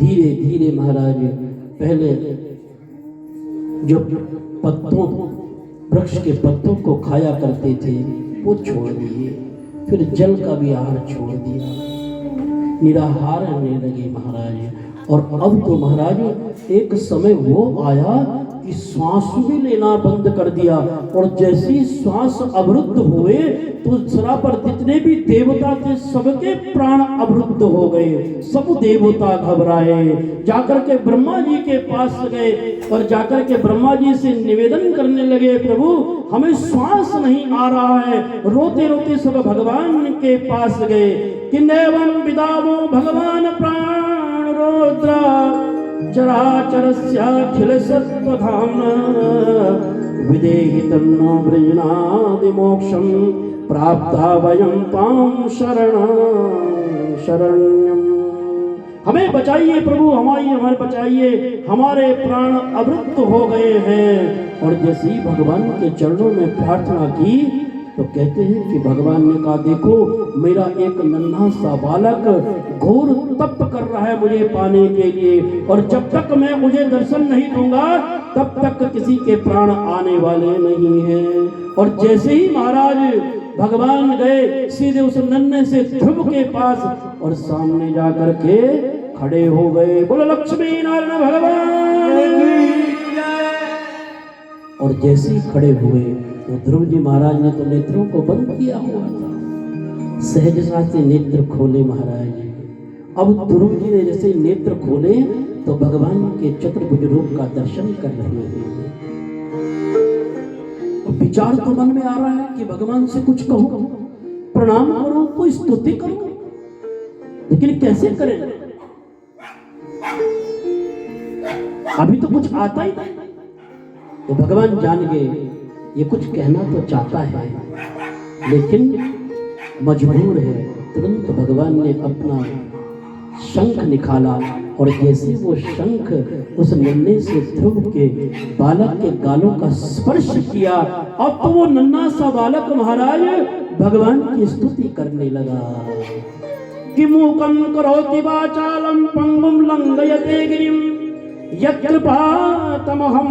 धीरे धीरे महाराज पहले जो पत्तों वृक्ष के पत्तों को खाया करते थे वो छोड़ दिए, फिर जल का भी आहार छोड़ दिया, निराहार रहने लगे महाराज। और अब तो महाराज एक समय वो आया कि श्वास भी लेना बंद कर दिया, और जैसी श्वास अवरुद्ध हुए तो सरा पर जितने भी देवता थे सबके प्राण अवरुद्ध हो गए। सब देवता घबराए, जाकर के ब्रह्मा जी के पास गए और जाकर के ब्रह्मा जी से निवेदन करने लगे, प्रभु हमें श्वास नहीं आ रहा है। रोते रोते सब भगवान के पास गए कि नैवं विदावो भगवान प्राण रुद्रा चराचरस्याखिल सत्त्वधाम्ना विदेहि तन्नो वृजनादि मोक्षं प्राप्ता वयं तां शरण्यम्। हमें बचाइए प्रभु, हमारे बचाइए, हमारे प्राण अवरुद्ध हो गए हैं। और जैसे ही भगवान के चरणों में प्रार्थना की तो कहते हैं कि भगवान ने कहा, देखो मेरा एक नन्हा सा बालक घोर तप कर रहा है मुझे पाने के लिए, और जब तक मैं मुझे दर्शन नहीं दूंगा तब तक किसी के प्राण आने वाले नहीं हैं। और जैसे ही महाराज भगवान गए सीधे उस नन्हे से ध्रुव के पास और सामने जाकर के खड़े हो गए। बोलो लक्ष्मी नारायण भगवान। और जैसे ही खड़े हुए तो ध्रुव जी महाराज ने तो नेत्रों को बंद किया हुआ था, सहजता से नेत्र खोले महाराज। अब ध्रुव जी ने जैसे नेत्र खोले तो भगवान के चतुर्भुज रूप का दर्शन कर रहे हैं। विचार तो मन में आ रहा है कि भगवान से कुछ कहूं, प्रणाम करूं, कोई स्तुति करूं, लेकिन कैसे करें? अभी तो कुछ आता ही नहीं। तो भगवान जान गए ये कुछ कहना तो चाहता है लेकिन मजबूर है। तुरंत भगवान ने अपना शंख निकाला और जैसे वो शंख उस नन्हे से ध्रुव के बालक के गालों का स्पर्श किया, अब तो वो नन्हा सा बालक महाराज भगवान की स्तुति करने लगा कि मूकं करोति वाचालं पंगुं लंघयते गिरिं यत्कृपातमहं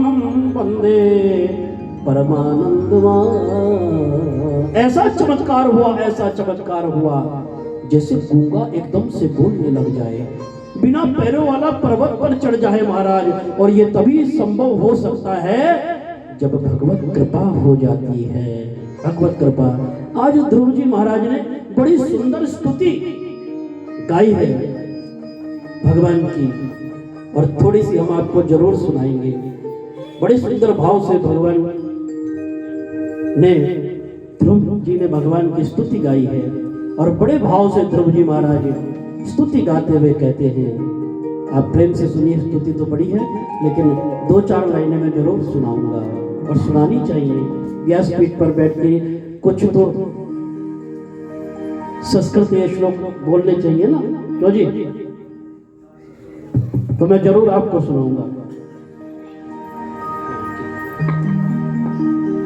वन्दे परमानंदवा। ऐसा चमत्कार हुआ, ऐसा चमत्कार हुआ जैसे गूंगा एकदम से बोलने लग जाए, बिना पैरों वाला पर्वत पर चढ़ जाए महाराज। और ये तभी संभव हो सकता है जब भगवत कृपा हो जाती है, भगवत कृपा। आज ध्रुव जी महाराज ने बड़ी सुंदर स्तुति गाई है भगवान की, और थोड़ी सी हम आपको जरूर सुनाएंगे। बड़े सुंदर भाव से भगवान ने ध्रुव जी ने भगवान की स्तुति गाई है, और बड़े भाव से ध्रुव जी महाराज स्तुति गाते हुए कहते हैं, आप प्रेम से सुनिए। स्तुति तो बड़ी है लेकिन 2-4 लाइनें मैं जरूर सुनाऊंगा, और सुनानी चाहिए। व्यासपीठ पर बैठ के कुछ तो संस्कृत ये श्लोक बोलने चाहिए ना, क्यों जी? तो मैं जरूर आपको सुनाऊंगा।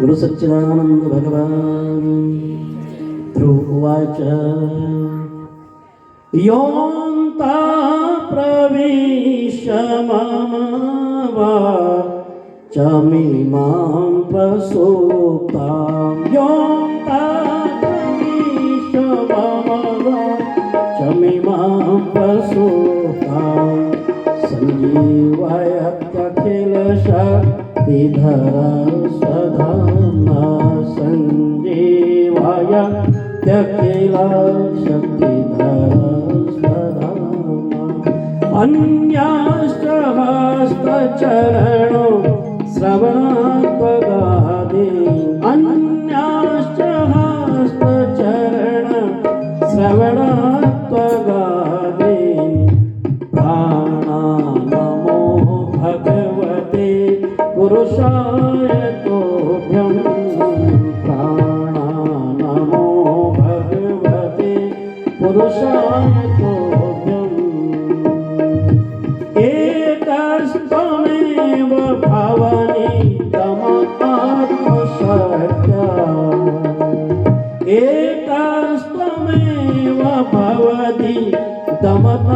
गुरु सच्चिदानंद भगवान ध्रुव उवाच योऽन्ता प्रविश्य मम वाचमिमां प्रसूप्तां योऽन्ता प्रविश्य मम वाचमिमां प्रसूप्तां संजीवयत्यखिलशक्तिधरा स्वधाम्ना संजीवयत्यखिलशक्तिधरा स्वधाम्ना अन्याश्च श्रवणात्वगादि अन्याश्च श्रवणात्वगादि प्राणानमो भगवते पुरुषाय तोभ्यं प्राणानमो भगवते पुरुषाय तोभ्यम् एकस्त्वमेव भवनि तमात्मशक्त्या एकस्त्वमेव भवति तमात्मशक्त्या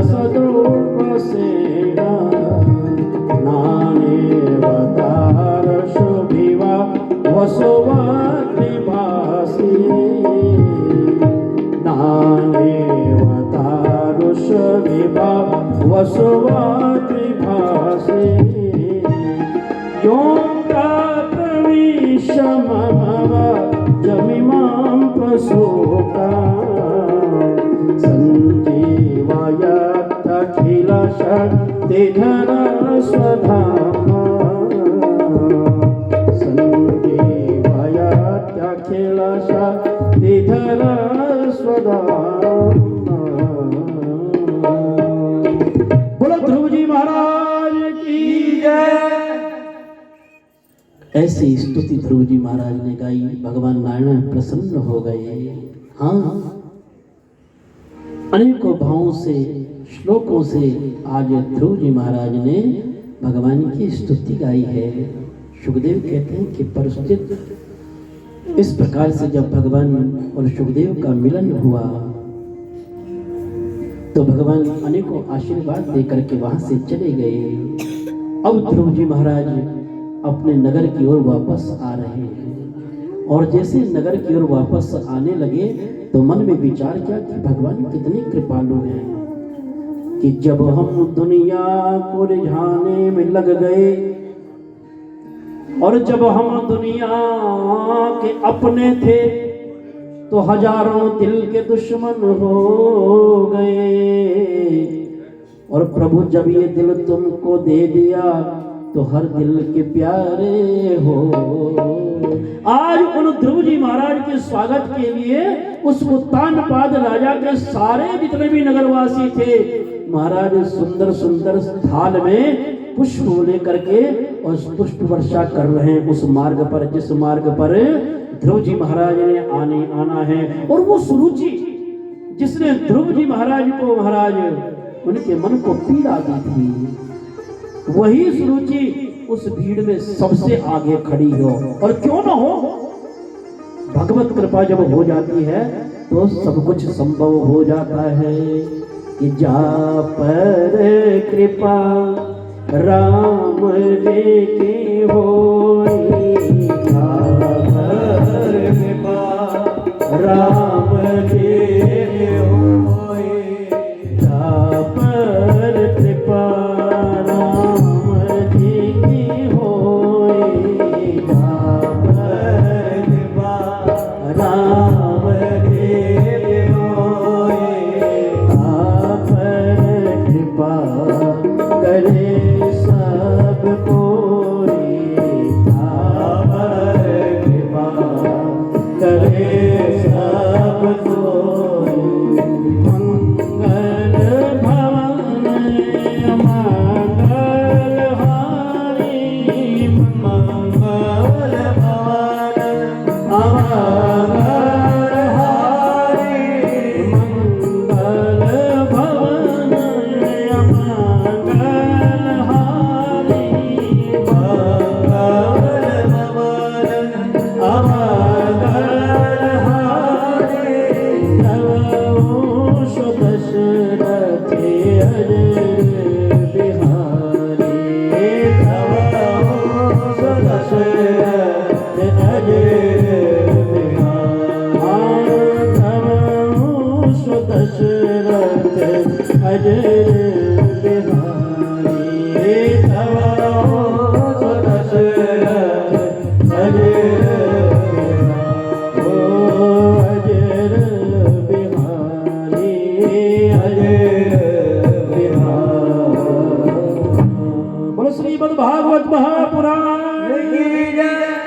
सदोपसेना नानेवतार शुभिवा वसुवाग्निभासि नानेवतार शुभिवा वसुवाग्निभासि यों प्राप्रविशममव जमिमां प्रसूता संजीवयत्यखिल शक्तिधर स्वधामा संजीवयत्यखिल शक्तिधर स्वधामा। बोलो ध्रुव जी महाराज की जय। ऐसी स्तुति ध्रुव जी महाराज ने गाई, भगवान नारायण प्रसन्न हो गए। हाँ, अनेकों भावों से श्लोकों से आज ध्रुव जी महाराज ने भगवान की स्तुति गाई है। सुखदेव कहते हैं कि परिस्थित इस प्रकार से जब भगवान और सुखदेव का मिलन हुआ तो भगवान अनेकों आशीर्वाद देकर के वहां से चले गए। अब ध्रुव जी महाराज अपने नगर की ओर वापस आ रहे हैं और जैसे नगर की ओर वापस आने लगे तो मन में विचार किया कि भगवान कितने कृपालु हैं कि जब हम दुनिया को रिझाने में लग गए और जब हम दुनिया के अपने थे तो हजारों दिल के दुश्मन हो गए और प्रभु जब ये दिल तुमको दे दिया तो हर दिल के प्यारे हो। आज उन ध्रुव जी महाराज के स्वागत के लिए उस उत्तानपाद राजा के सारे जितने भी नगरवासी थे महाराज सुंदर सुंदर थाल में पुष्प लेकर के और पुष्प वर्षा कर रहे हैं उस मार्ग पर जिस मार्ग पर ध्रुव जी महाराज ने आना है। और वो सुरुचि जिसने ध्रुव जी महाराज को महाराज उनके मन को पीड़ा दी थी वही सुरुचि उस भीड़ में सबसे आगे खड़ी हो। और क्यों ना हो, भगवत कृपा जब हो जाती है तो सब कुछ संभव हो जाता है कि जा पर कृपा राम जी की होई, जा पर कृपा राम जी की होई, जा पर कृपा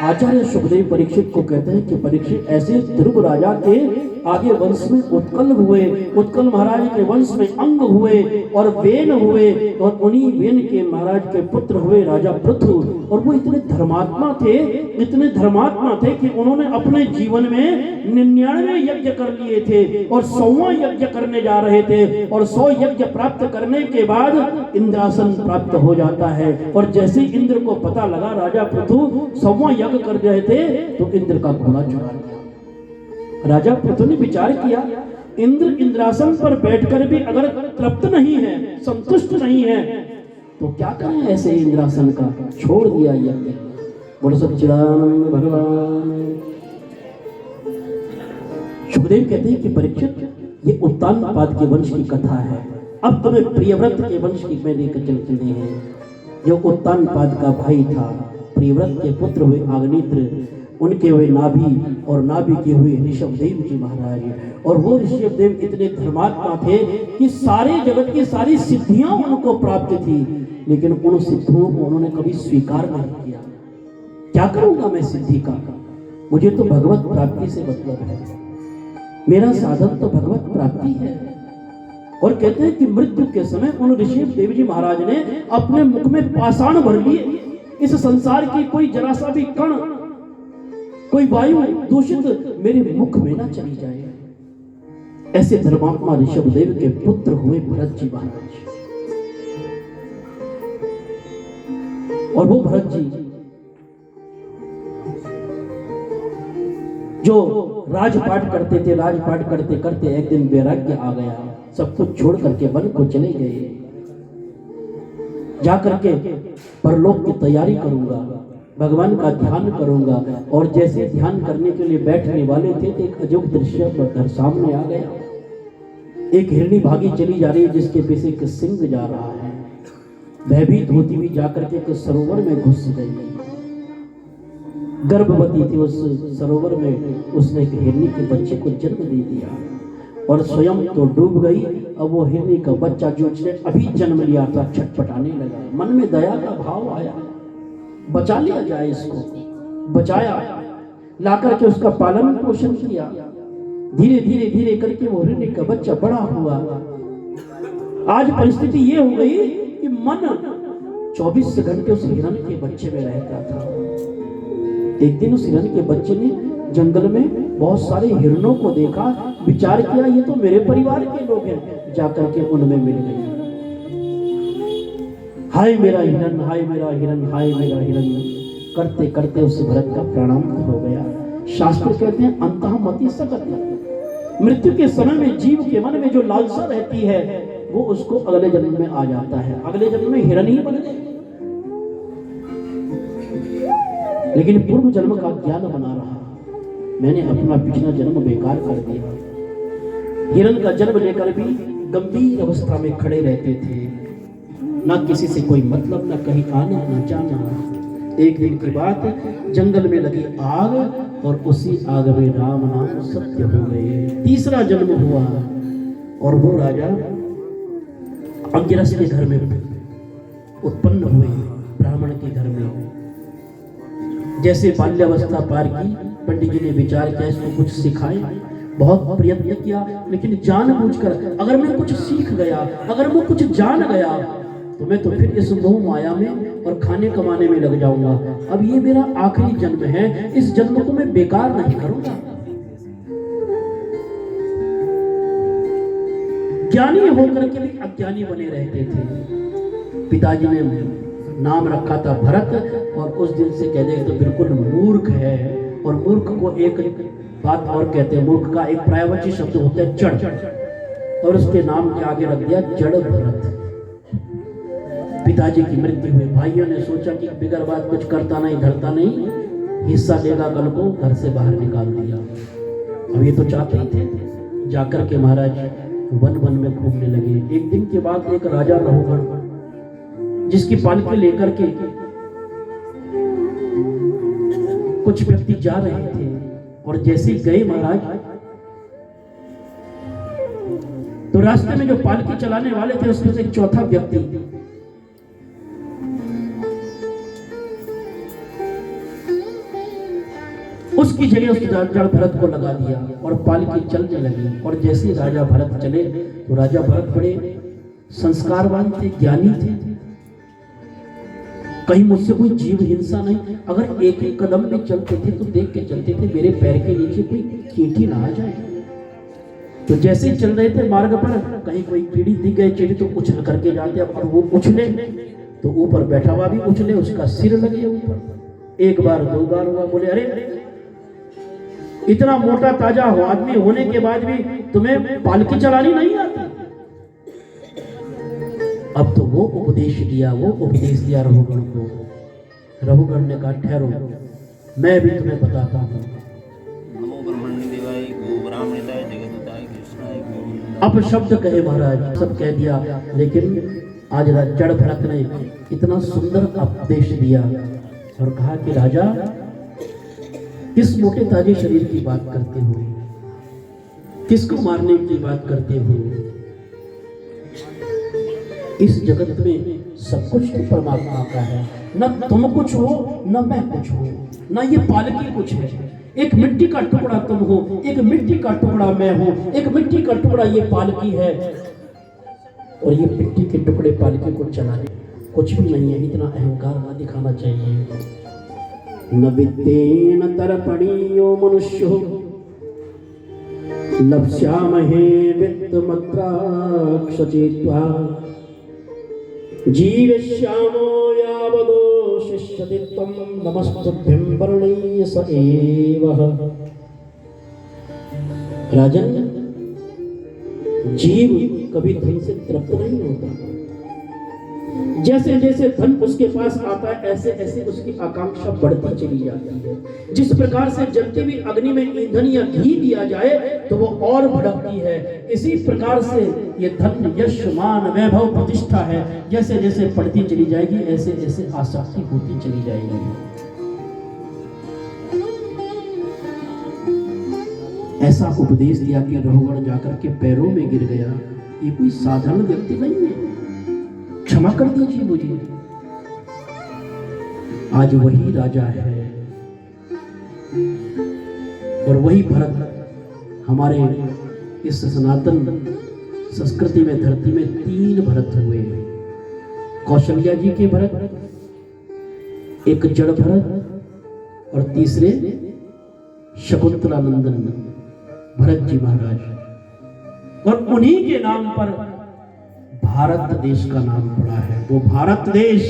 आचार्य सुखदेव परीक्षित को कहते हैं कि परीक्षित ऐसे ध्रुव राजा के आगे वंश में उत्कल हुए, उत्कल महाराज के वंश में अंग हुए और वेन हुए और उन्हीं वेन के महाराज के पुत्र हुए राजा पृथु। और वो इतने धर्मात्मा थे कि उन्होंने अपने जीवन में 99 यज्ञ कर लिए थे और 100वां यज्ञ करने जा रहे थे और 100 यज्ञ प्राप्त करने के बाद इंद्रासन प्राप्त हो जाता है। और जैसे इंद्र को पता लगा राजा पृथु 100वां यज्ञ कर रहे थे तो इंद्र का घोड़ा चुरा लिया। राजा पृथु ने विचार किया इंद्र इंद्रासन पर बैठकर भी अगर तृप्त नहीं है, संतुष्ट नहीं है, तो क्या करें ऐसे इंद्रासन का? छोड़ दिया यज्ञ। बोलो सच्चिदानंद भगवान। सुखदेव कहते हैं कि परीक्षित, ये उत्तानपाद के वंश की कथा है। अब तुम्हें प्रियव्रत के वंश की में लेकर चलते हैं। जो उत्तानपाद का भाई था, प्रियव्रत के पुत्र हुए अग्नित्र, उनके हुए नाभि, और नाभि के हुए ऋषभदेव जी महाराज। और वो ऋषभदेव इतने धर्मात्मा थे कि सारे जगत की सारी सिद्धियां उनको प्राप्त थी, लेकिन उन सिद्धियों को उन्होंने कभी स्वीकार नहीं किया। क्या करूंगा मैं सिद्धि का? मुझे तो भगवत प्राप्ति से मतलब है, मेरा साधन तो भगवत प्राप्ति है। और कहते हैं कि मृत्यु के समय उन ऋषभदेव जी महाराज ने अपने मुख में पाषाण भर लिए। इस संसार की कोई जरा सा भी कण, कोई वायु दूषित मेरे मुख में ना चली जाए। ऐसे धर्मात्मा ऋषभदेव के पुत्र हुए भरत जी महाराज। और वो भरत जी जो राजपाट करते थे, राजपाट करते करते एक दिन वैराग्य आ गया, सब कुछ छोड़ करके वन को चले गए। जाकर के परलोक की तैयारी करूंगा, भगवान का ध्यान करूंगा। और जैसे ध्यान करने के लिए बैठने वाले थे तो एक अजब दृश्य सामने आ गया। एक हिरणी भागी चली जा रही है, जिसके पीछे एक सिंह जा रहा है। भयभीत होती हुई जाकर के एक सरोवर में घुस गई। गर्भवती थी, उस सरोवर में उसने एक हिरणी के बच्चे को जन्म दे दिया और स्वयं तो डूब गई। अब वो हिरणी का बच्चा जो उसने अभी जन्म लिया था छटपटाने लगा। मन में दया का भाव आया, बचा लिया जाए इसको। बचाया, लाकर के उसका पालन पोषण किया। धीरे धीरे धीरे करके वो हिरणी का बच्चा बड़ा हुआ। आज परिस्थिति ये हो गई कि मन 24 घंटे उस हिरण के बच्चे में रहता था। एक दिन उस हिरण के बच्चे ने जंगल में बहुत सारे हिरणों को देखा, विचार किया ये तो मेरे परिवार के लोग हैं, जाकर के उनमें मिल गई। हाय मेरा हिरण, हाय मेरा हिरण, हाय मेरा हिरण करते करते उस भरत का प्राणांत हो गया। शास्त्र कहते हैं अंतःमति सकत। मृत्यु के समय में जीव के मन में जो लालसा रहती है वो उसको अगले जन्म में आ जाता है, अगले जन्म में हिरण ही बन गए। लेकिन पूर्व जन्म का ज्ञान बना रहा, मैंने अपना पिछला जन्म बेकार कर दिया। हिरण का जन्म लेकर भी गंभीर अवस्था में खड़े रहते थे, ना किसी से कोई मतलब, ना कहीं आना ना जाना। एक दिन की बात, जंगल में लगी आग और उसी आग में राम नाम सत्य हो गए। तीसरा जन्म हुआ और वो राजा अंगिरस के घर में उत्पन्न हुए, ब्राह्मण के घर में। जैसे बाल्यावस्था पार की, पंडित जी ने विचार किया इसको कुछ सिखाए। बहुत प्रयत्न किया, लेकिन जानबूझकर अगर मैं कुछ सीख गया, अगर मैं कुछ जान गया तो मैं तो फिर इस मोह माया में और खाने कमाने में लग जाऊंगा। अब ये मेरा आखिरी जन्म है, इस जन्म को मैं बेकार नहीं करूंगा। ज्ञानी होकर के भी अज्ञानी बने रहते थे। पिताजी ने नाम रखा था भरत, और उस दिन से कहते हैं तो बिल्कुल मूर्ख है। और मूर्ख को एक बात और कहते हैं, मूर्ख का एक पर्यायवाची शब्द होता है जड़, और उसके नाम के आगे रख दिया जड़ भरत। पिताजी की मृत्यु हुई, भाइयों ने सोचा कि बिगर बात कुछ करता नहीं धरता नहीं, हिस्सा लेगा कल को, घर से बाहर निकाल दिया। अब ये तो चाहते ही थे। जाकर के महाराज वन वन में घूमने लगे। एक दिन के बाद एक राजा रहुगण जिसकी पालकी लेकर के कुछ व्यक्ति जा रहे थे, और जैसे गए महाराज तो रास्ते में जो पालकी चलाने वाले थे उसमें से एक चौथा व्यक्ति उसकी जगह उस जड़ भरत को लगा दिया और पालकी चलने लगी। और जैसे राजा भरत चले तो राजा भरत बड़े संस्कारवान थे, ज्ञानी थे। कहीं मुझसे कोई जीव हिंसा नहीं, अगर एक एक कदम भी चलते थे तो देख के चलते थे मेरे पैर के नीचे कोई चींटी ना आ जाए। तो जैसे ही चल रहे थे मार्ग पर, कहीं कोई कीड़ी दिख गए, चींटी तो उछल करके जाते, और वो उछले तो ऊपर बैठा हुआ भी उछले, उसका सिर लगे ऊपर। एक बार दो बार हुआ, बोले अरे इतना मोटा ताजा हो आदमी होने के बाद भी तुम्हें पालकी चलानी नहीं आती। अब तो वो उपदेश दिया रघुगण को। रघुगण ने कहा ठहरो, मैं भी तुम्हें बताता हूँ। अब शब्द कहे महाराज, सब कह दिया, लेकिन आज जड़ भरत ने इतना सुंदर उपदेश दिया और कहा कि राजा, किस मोटे ताजे शरीर की बात करते हो, किसको मारने की बात करते हो? इस जगत में सब कुछ तो परमात्मा का है, न तुम कुछ हो न मैं कुछ हो, न ये पालकी कुछ है। एक मिट्टी का टुकड़ा तुम हो, एक मिट्टी का टुकड़ा मैं हूं, एक मिट्टी का टुकड़ा ये पालकी है, और ये मिट्टी के टुकड़े पालकी को चलाने कुछ भी नहीं है। इतना अहंकार ना दिखाना चाहिए। न विद्येन तर्पणीयो मनुष्यो लप्स्यामहे वित्तमत्राक्षचित्वा जीविष्यामो यावदो शिष्यति त्वं नमस्तुभ्यं वर्णय्य स एवः। राजन, जीव कभी धन से तृप्त नहीं होता। जैसे जैसे धन उसके पास आता है, ऐसे ऐसे उसकी आकांक्षा बढ़ती चली जाती है। जिस प्रकार से जलती हुई अग्नि में ईंधन या घी दिया जाए तो वो और भड़कती है, इसी प्रकार से ये धन, यश, मान, वैभव, प्रतिष्ठा है, जैसे जैसे बढ़ती चली जाएगी ऐसे ऐसे आसक्ति होती चली जाएगी। ऐसा उपदेश दिया कि रघुगण जाकर के पैरों में गिर गया। ये कोई साधारण व्यक्ति नहीं है, क्षमा कर दीजिए मुझे। आज वही राजा है और वही भरत। हमारे इस सनातन संस्कृति में, धरती में 3 भरत हुए। कौशल्या जी के भरत, एक जड़ भरत और तीसरे शकुंतला नंदन भरत जी महाराज। और उन्हीं के नाम पर भारत देश का नाम पड़ा है। वो भारत देश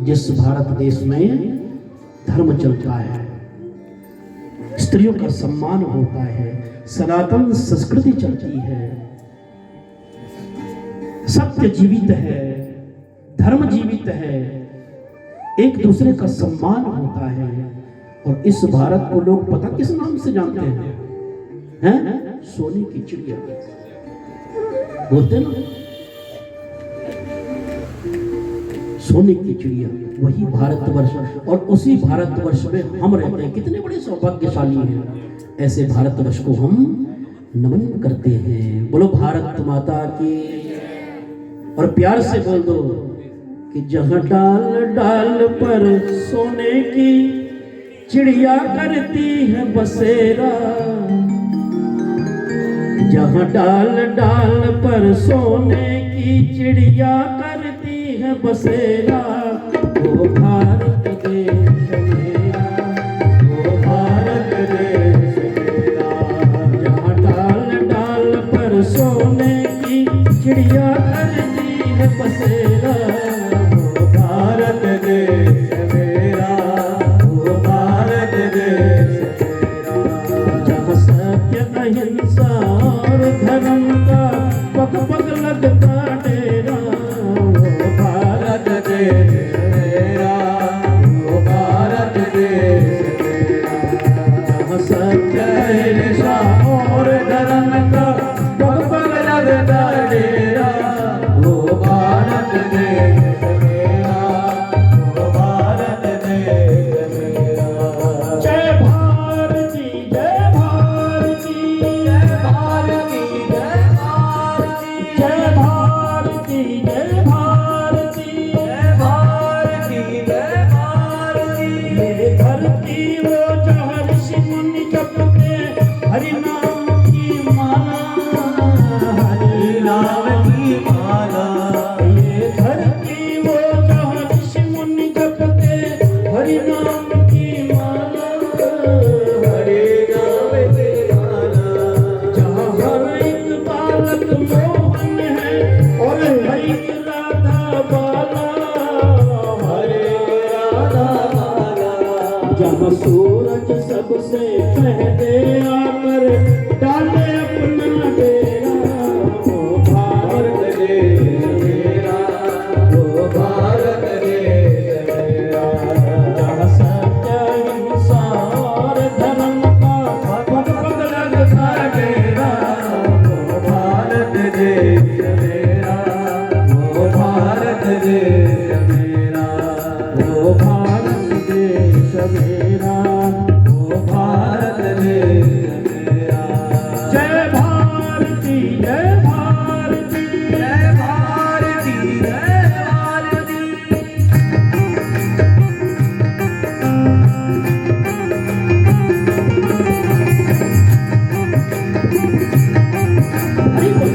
जिस भारत देश में धर्म चलता है, स्त्रियों का सम्मान होता है, सनातन संस्कृति चलती है, सत्य जीवित है, धर्म जीवित है, एक दूसरे का सम्मान होता है। और इस भारत को लोग पता किस नाम से जानते हैं? सोने की चिड़िया बोलते ना, सोने की चिड़िया, वही भारतवर्ष। और उसी भारतवर्ष में हम रहते हैं। कितने बड़े सौभाग्यशाली हैं। ऐसे भारतवर्ष को हम नमन करते हैं। बोलो भारत माता की। और प्यार से बोल दो कि जहां डाल डाल पर सोने की चिड़िया करती है बसेरा, जहां डाल डाल पर सोने की चिड़िया करती है बसेरा, वो भारत देश मेरा, वो भारत देश मेरा। जहां डाल डाल पर सोने की चिड़िया करती है बसेरा, वो भारत देश मेरा, वो भारत देश मेरा। जहां सत्य अहिंसा धर्म का पग पग लगता डेरा, वो भारत देश मेरा, वो भारत देश मेरा। सत्य अहिंसा और धर्म का पग पग लगता डेरा, वो भारत देश मेरा, वो भारत देश मेरा। जय भारती, जय भारती, जय भारती, जय भारती, जय भारती, जय भारती, जय भारती, जय भारती। मेरे धरती वो जहाँ ऋषि मुनि जपते हरि नाम की माला, हरि नाम की माला। ये धरती वो जहाँ ऋषि मुनि जपते हरि नाम की माला, हरि नाम की माला। जहाँ हर एक बालक मोहन है और हरि राधा बाला, हरे राधा बाला। जहाँ सूरज सब सबसे पहले आकर डाले अपना डेरा। वो भारत देश मेरा, वो भारत देश मेरा, जहाँ सत्य अहिंसा और धर्म का पग पग लगता डेरा। वो भारत देश मेरा, वो भारत देश मेरा, वो भारत देश मेरा, वो भारत देश मेरा। जय भारती जय भारती जय भारती जय भारती। हरि बोल।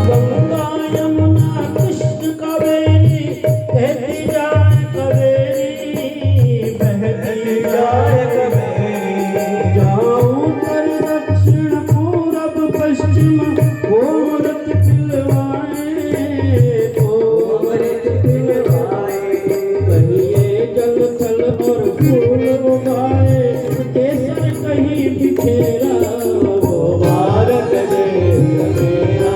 गंगा यमुना कृष्ण कावेरी बहती जाए कवेरी, बहती जाए कवेरी। जाऊं कर दक्षिण पूरब पश्चिम वो अमृत पिलवाए, वो अमृत पिलवाए। कहीं जल थल और फूल उगाए, केसर कहीं बिखेरा। वो भारत देश मेरा,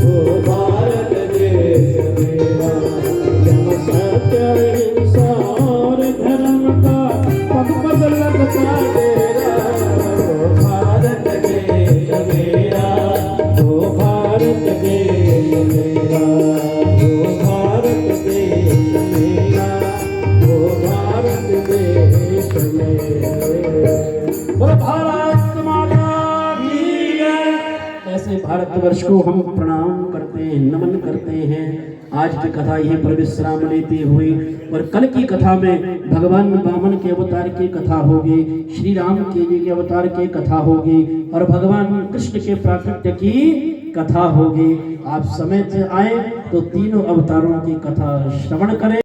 वो भारत देश मेरा, जहाँ सत्य अहिंसा और धर्म का पग पग लगता डेरा। वो भारत देश मेरा, वो भारत देश मेरा, वो भारत देश मेरा, वो भारत देश मेरा। बोलो भारत माता की जय। ऐसे भारतवर्ष को हम प्रणाम करते हैं, नमन करते हैं। आज की कथा यहीं पर विश्राम लेते हुए और कल की कथा में भगवान वामन के अवतार की कथा होगी, श्री राम के जी के अवतार की कथा होगी और भगवान कृष्ण के प्राकट्य की कथा होगी। आप समय से आए तो तीनों अवतारों की कथा श्रवण करें।